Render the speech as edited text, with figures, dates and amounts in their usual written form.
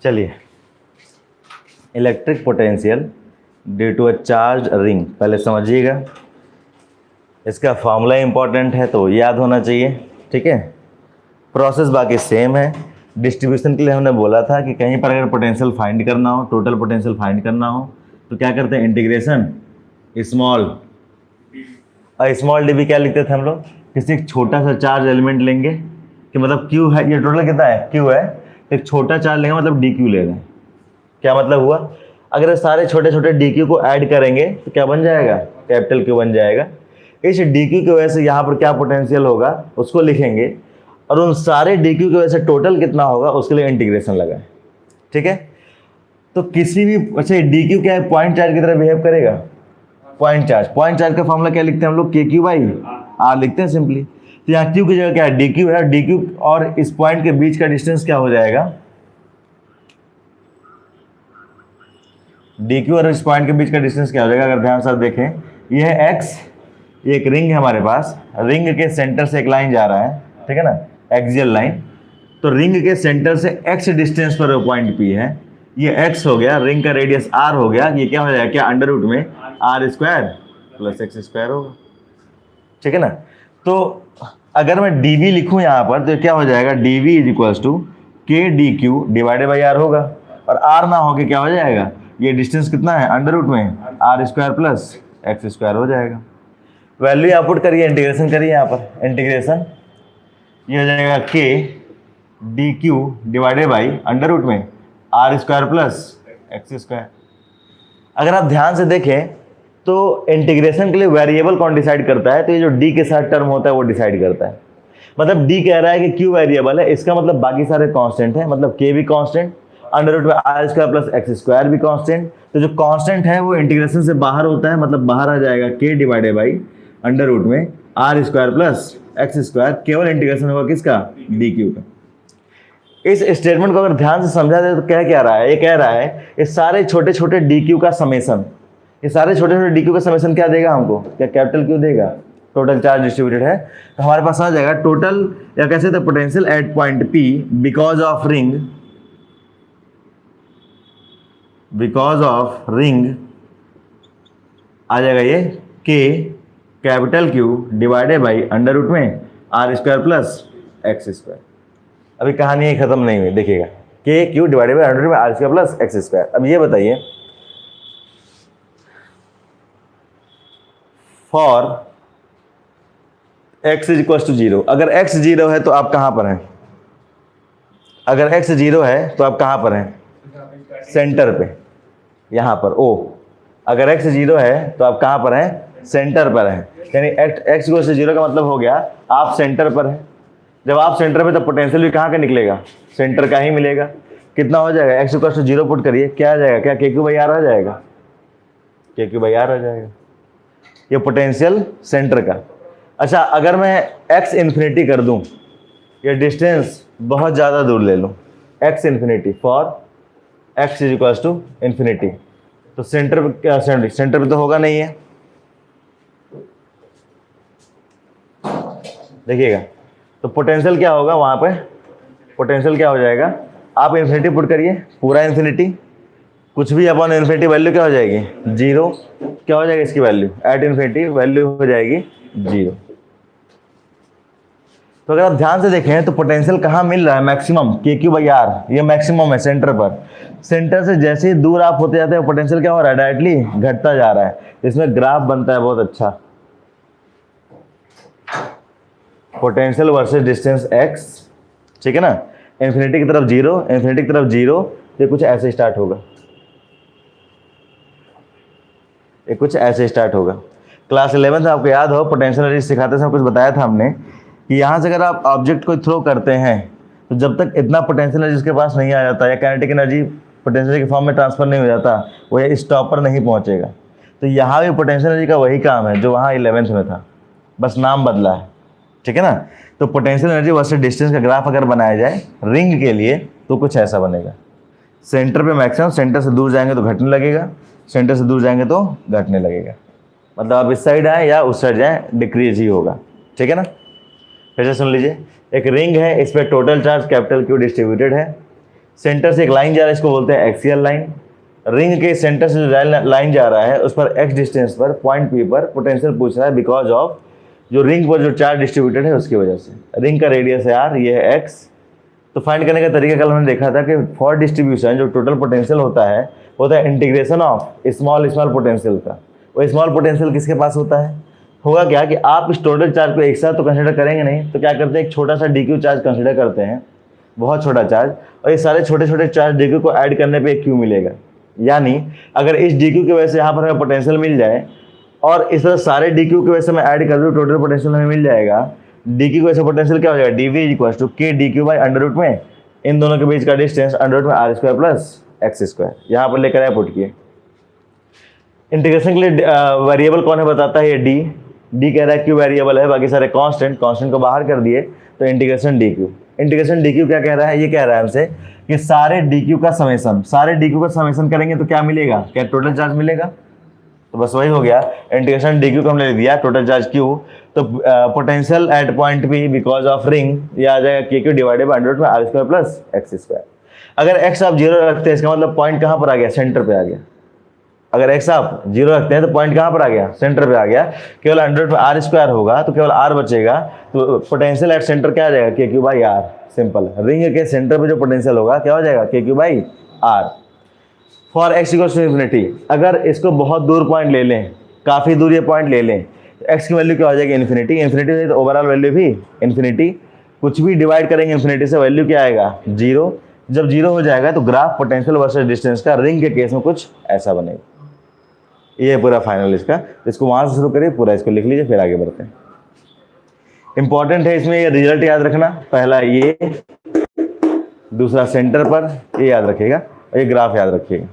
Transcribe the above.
चलिए, electric potential due to a charge ring, पहले समझिएगा। इसका फॉर्मूला इंपॉर्टेंट है तो याद होना चाहिए, ठीक है। प्रोसेस बाकी सेम है। डिस्ट्रीब्यूशन के लिए हमने बोला था कि कहीं पर अगर पोटेंशियल फाइंड करना हो, टोटल पोटेंशियल फाइंड करना हो, तो क्या करते हैं, इंटीग्रेशन स्मॉल डी बी क्या लिखते थे हम लोग, किसी एक छोटा सा चार्ज एलिमेंट लेंगे कि मतलब क्यू है, ये टोटल कितना है, क्यू है, एक छोटा चार्ज लेंगे मतलब डी क्यू ले रहे हैं। क्या मतलब हुआ, अगर सारे छोटे छोटे डी क्यू को ऐड करेंगे तो क्या बन जाएगा, कैपिटल क्यू बन जाएगा। इस डी क्यू की वजह से यहाँ पर क्या पोटेंशियल होगा उसको लिखेंगे, और उन सारे डी क्यू की वजह से टोटल कितना होगा उसके लिए इंटीग्रेशन लगाए, ठीक है। तो किसी भी, अच्छा डी क्यू क्या है, पॉइंट चार्ज की तरह बिहेव करेगा। पॉइंट चार्ज का फॉर्मूला क्या लिखते हैं हम लोग, के क्यू बाई आर लिखते हैं सिंपली। तो यहाँ क्यू की जगह क्या है, डी क्यू है, डी क्यू और इस पॉइंट के बीच का डिस्टेंस क्या हो जाएगा, डी क्यू और इस पॉइंट के बीच का डिस्टेंस क्या हो जाएगा। अगर ध्यान से देखें, ये है एक्स, एक रिंग है हमारे पास, रिंग के सेंटर से एक लाइन जा रहा है, ठीक है ना, एक्सियल लाइन। तो रिंग के सेंटर से एक्स डिस्टेंस पर पॉइंट पी है, ये एक्स हो गया, रिंग का रेडियस आर हो गया, ये क्या हो जाएगा, क्या अंडर रूट में R square plus x square होगा, ठीक है ना। तो अगर मैं डी वी लिखूँ यहाँ पर तो क्या हो जाएगा, D V is equals to K D Q divided by R होगा, और आर ना होके क्या हो जाएगा, ये डिस्टेंस कितना है अंडर रूट में R square plus x square हो जाएगा। वैल्यू यहाँ पुट करिए, इंटीग्रेशन करिए, यहाँ पर इंटीग्रेशन ये हो जाएगा K D Q divided by under root में R square plus x square. अगर आप ध्यान से देखें तो इंटीग्रेशन के लिए वेरिएबल कौन डिसाइड करता है, तो ये जो डी के साथ टर्म होता है वो डिसाइड करता है। मतलब डी कह रहा है कि क्यू वेरिएबल है, इसका मतलब बाकी सारे कांस्टेंट है, मतलब के भी कांस्टेंट, अंडर रूट में R square plus x square भी कांस्टेंट। तो जो कांस्टेंट है वो इंटीग्रेशन से बाहर होता है, मतलब बाहर आ जाएगा K divided by under root में R square plus x square, केवल इंटीग्रेशन होगा किसका, डी क्यू का। इस स्टेटमेंट को अगर ध्यान से समझा जाए तो क्या रहा है, ये कह रहा है ये सारे छोटे छोटे डी क्यू का समेशन, ये सारे छोटे छोटे डी क्यू का समेशन क्या देगा हमको, क्या कैपिटल क्यू देगा, टोटल चार्ज डिस्ट्रीब्यूटेड है। तो हमारे पास आ जाएगा टोटल, या कैसे थे, potential at point P because of ring आ जाएगा ये K capital Q divided by under root में R square plus x square. अभी कहानी खत्म नहीं हुई, देखिएगा, K Q divided by under root में R square plus x square. अब ये बताइए, for X is equal to 0, अगर एक्स 0 है तो आप कहां पर हैं, अगर एक्स 0 है तो आप कहां पर हैं, सेंटर पे, यहां पर ओ। अगर एक्स 0 है तो आप कहां पर हैं, सेंटर पर है, यानी एक्स इक्वल टू 0 का मतलब हो गया आप सेंटर पर है। जब आप सेंटर पे तो पोटेंशियल भी कहाँ का निकलेगा, सेंटर का ही मिलेगा। कितना हो जाएगा, एक्स इक्वल टू 0 पुट करिए, क्या आ जाएगा, क्या के क्यू बाई आर आ जाएगा, के क्यू बाई आर आ जाएगा, ये पोटेंशियल सेंटर का। अच्छा, अगर मैं एक्स इन्फिनिटी कर दूं, ये डिस्टेंस बहुत ज़्यादा दूर ले लूं, X infinity for X is equal to infinity, तो सेंटर पे क्या, सेंटर पे तो होगा नहीं है, देखिएगा। तो पोटेंशियल क्या होगा वहाँ पे, पोटेंशियल क्या हो जाएगा, आप इन्फिनिटी पुट करिए, पूरा इन्फिनिटी, कुछ भी अपॉन इन्फिनिटी वैल्यू क्या हो जाएगी, 0। क्या हो जाएगा इसकी वैल्यू, एट इन्फिनिटी वैल्यू हो जाएगी 0। तो अगर आप ध्यान से देखें तो पोटेंशियल कहाँ मिल रहा है, मैक्सिमम के क्यू बाई आर, ये मैक्सिमम है सेंटर पर। सेंटर से जैसे ही दूर आप होते जाते हैं पोटेंशियल क्या हो रहा है, डायरेक्टली घटता जा रहा है। इसमें ग्राफ बनता है बहुत अच्छा, पोटेंशियल वर्सेस डिस्टेंस x, ठीक है ना, इन्फिनिटी की तरफ 0, इन्फिनिटी की तरफ 0, ये कुछ ऐसे स्टार्ट होगा, ये कुछ ऐसे स्टार्ट होगा। क्लास 11 में आपको याद हो पोटेंशियल एनर्जी सिखाते समय कुछ बताया था हमने कि यहाँ से अगर आप ऑब्जेक्ट को थ्रो करते हैं तो जब तक इतना पोटेंशियल एनर्जी उसके पास नहीं आ जाता, या काइनेटिक एनर्जी पोटेंशियल के फॉर्म में ट्रांसफर नहीं हो जाता, वो ये स्टॉप पर नहीं पहुँचेगा। तो यहाँ भी पोटेंशियल एनर्जी का वही काम है जो वहाँ 11th में था, बस नाम बदला है, ठीक है ना। तो पोटेंशियल एनर्जी वर्सेस डिस्टेंस का ग्राफ अगर बनाया जाए रिंग के लिए तो कुछ ऐसा बनेगा, सेंटर पे मैक्सिमम, सेंटर से दूर जाएंगे तो घटने लगेगा, सेंटर से दूर जाएंगे तो घटने लगेगा, मतलब आप इस साइड आए या उस साइड जाएं डिक्रीज ही होगा, ठीक है ना। फिर से सुन लीजिए, एक रिंग है, इस पर total charge capital Q distributed है, सेंटर से एक लाइन जा रहा है, इसको बोलते हैं एक्सियल लाइन। रिंग के सेंटर से जो लाइन जा रहा है उस पर एक्स डिस्टेंस पर पॉइंट पी पर पोटेंशियल पूछ रहा है बिकॉज ऑफ जो रिंग पर जो चार्ज डिस्ट्रीब्यूटेड है उसकी वजह से। रिंग का रेडियस है आर, ये है एक्स। तो फाइंड करने का तरीका कल हमने देखा था कि फॉर डिस्ट्रीब्यूशन जो टोटल पोटेंशियल होता है इंटीग्रेशन ऑफ स्मॉल पोटेंशियल का। वो स्मॉल पोटेंशियल किसके पास होता है? होगा क्या कि आप इस टोटल चार्ज को एक साथ तो कंसिडर करेंगे नहीं, तो क्या करते हैं एक छोटा सा डी चार्ज कंसिडर करते हैं, बहुत छोटा चार्ज, और ये सारे छोटे छोटे चार्ज डी को ऐड करने पे एक क्यू मिलेगा। यानी अगर इस डी की वजह से यहाँ पर हमें पोटेंशियल मिल जाए और इस तरह सारे डी की वजह से मैं ऐड कर दूँ, टोटल पोटेंशियल हमें मिल जाएगा। डी की वजह से पोटेंशियल क्या हो जाएगा? D V is equal to K D Q by under root में इन दोनों के बीच का डिस्टेंस अंडर रूट में R square plus x square. यहाँ पर लेकर आए पुट किए। इंटीग्रेशन के लिए वेरिएबल कौन है बताता है? ये डी कह रहा है क्यू वेरिएबल है, बाकी सारे कांस्टेंट को बाहर कर दिए तो integration D Q. Integration D Q क्या कह रहा है? ये कह रहा है हमसे कि सारे डी क्यू का समेशन करेंगे तो क्या मिलेगा? क्या टोटल चार्ज मिलेगा? तो बस वही हो गया। इंटीग्रेशन डी क्यू को हमने लिख दिया टोटल चार्ज क्यू, तो potential at point P because of ring ये आ जाएगा के Q divided by under root में R square plus x square. अगर एक्स आप जीरो रखते हैं इसका मतलब पॉइंट कहाँ पर आ गया? सेंटर पे आ गया। अगर एक्स आप जीरो रखते हैं तो पॉइंट कहाँ पर आ गया? सेंटर पे आ गया। केवल अंडर रूट में आर स्क्वायर होगा तो केवल आर बचेगा, तो पोटेंशियल एट सेंटर क्या आ जाएगा? के Q by R. Simple. Ring के सेंटर पे जो पोटेंशियल होगा क्या हो जाएगा? के Q by R. For X equals to infinity, अगर इसको बहुत दूर पॉइंट ले लें, काफ़ी दूर ये पॉइंट ले लें, तो एक्स की वैल्यू क्या हो जाएगी? इन्फिनिटी। इन्फिनिटी तो ओवरऑल वैल्यू भी इन्फिनिटी। कुछ भी डिवाइड करेंगे इन्फिनिटी से, वैल्यू क्या आएगा? जीरो। जब जीरो हो जाएगा तो ग्राफ पोटेंशियल वर्सेस डिस्टेंस का रिंग के केस में कुछ ऐसा बनेगा। ये है पूरा फाइनल इसका। तो इसको वहाँ से शुरू करिए, पूरा इसको लिख लीजिए, फिर आगे बढ़ते हैं। इंपॉर्टेंट है इसमें ये रिजल्ट याद रखना। पहला ये, दूसरा सेंटर पर, ये याद रखिएगा, और ये ग्राफ याद रखिएगा।